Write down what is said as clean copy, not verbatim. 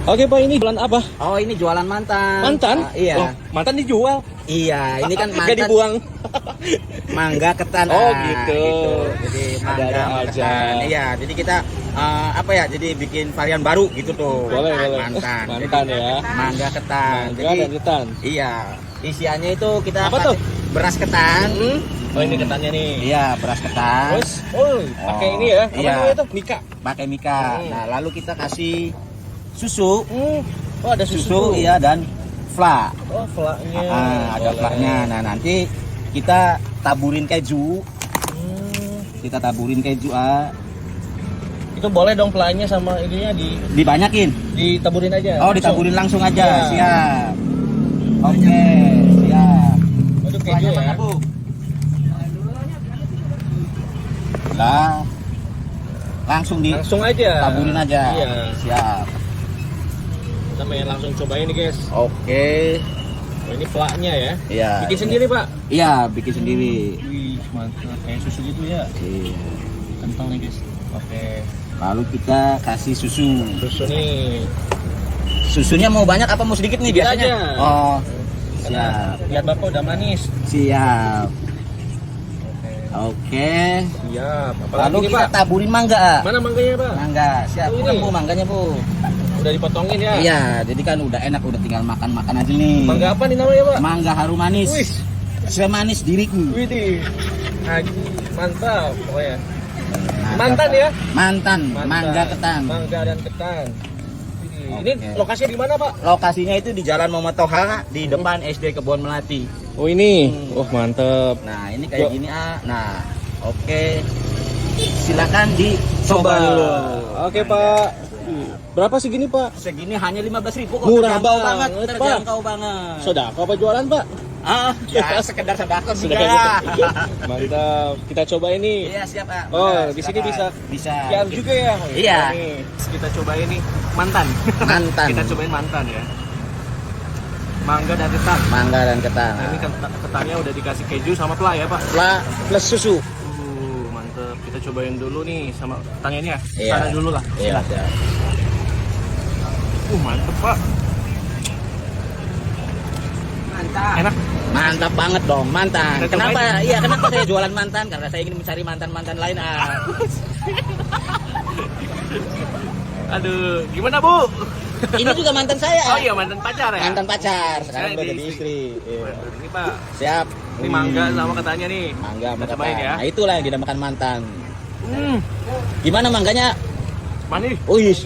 Oke Pak, ini jualan apa? Oh, ini jualan mantan. Mantan? Iya. Oh, mantan dijual. Iya, ini kan Nggak mantan dibuang. mangga ketan. Oh, Ah, gitu. Jadi mangga Ada-ada sama aja. ketan. Iya, jadi kita apa ya? Jadi bikin varian baru gitu tuh. Boleh. Mantan. Mantan Jadi, ya. Mangga ketan. Mangga dan ketan. Iya, isiannya itu kita Apa pakai tuh? beras ketan. Oh, ini ketannya nih. Iya, beras ketan. Terus, pakai ini ya. Apa Iya. namanya tuh? Mika. Pakai mika. Nah, lalu kita kasih susu. Oh, ada Susu iya dan fla. Oh, flaknya. Ada flaknya. Nah, nanti kita taburin keju. Kita taburin keju. Itu boleh dong flaknya sama ininya Dibanyakin. ditaburin aja. Oh, ditaburin langsung aja. Iya. Siap. Oke, siap. Itu keju Flaknya ya. mana, Bu? Lah. Langsung Langsung aja. ditaburin aja. Iya. Siap. Kita main langsung cobain nih, guys. Oke. Oh, ini flaknya ya. Iya. Bikin sendiri, Pak. Iya, bikin sendiri. Wih, mantap. Kayak susu gitu ya. Iya. Kental nih, guys. Oke. Lalu kita kasih susu. Susu nih. Susunya mau banyak apa mau sedikit nih Sedikit biasanya? aja. Oh, Karena siap. lihat Bapak udah manis. Siap. Oke. Siap. Apalagi Lalu nih, kita Pak? taburin mangga. Mana mangganya, Pak? Mangga, siap. Oh, Bukan, ini. Bu, mangganya, Bu. Udah dipotongin ya. Iya, jadi kan udah enak, udah tinggal makan-makan aja nih. Mangga apa nih namanya, Pak? Mangga harum manis. Wih. Semanis diriku. Wih, Haji, mantap. Oh ya. Mantap, Mantan Pak. ya? Mantan, mangga ketan. Mangga dan ketan. Wih, Oke. ini lokasinya di mana, Pak? Lokasinya itu di Jalan Muhammad Toha di depan SD Kebon Melati. Oh, ini. Oh, mantap. Nah, ini kayak Yuk. gini, Nah, oke. Silakan dicoba Coba. dulu. Oke, Pak. Berapa segini, Pak? Segini hanya 15.000 kok. Murah Terjangkau banget, Pak. terjangkau banget. Sodako apa jualan, Pak? Ya sekedar sedekah Sudah juga. gitu. Mantap. Kita coba ini. Iya, siap, Pak. Oh, Boleh, di sini silakan. bisa bisa. QR juga ya? Oh, Iya. Nih, kita coba ini mantan. Mantan. Kita cobain mantan ya. Mangga dan ketan. Mangga dan ketan. Nah, ini ketannya udah dikasih keju sama pla ya, Pak? Plus susu. Mantep. Kita cobain dulu nih sama ketannya ini ya. Iya. Sana dulu lah. Iya, siap. Mantep, Pak. Mantap. Enak. Mantap banget dong, mantan. Kita Kenapa? cobain. Iya, kenapa saya jualan mantan? Karena saya ingin mencari mantan-mantan lain. Aduh, gimana, Bu? Ini juga mantan saya. Oh iya, mantan pacar ya? Mantan pacar. Sekarang Sekarang udah jadi jadi istri. Iya. Mantap. Ini, Pak. Siap. Ini mangga sama ketannya nih. Mangga sama Kita cobain ketan. ya. Nah, itulah yang dinamakan mantan. Hmm, Gimana mangganya? manis. Wih,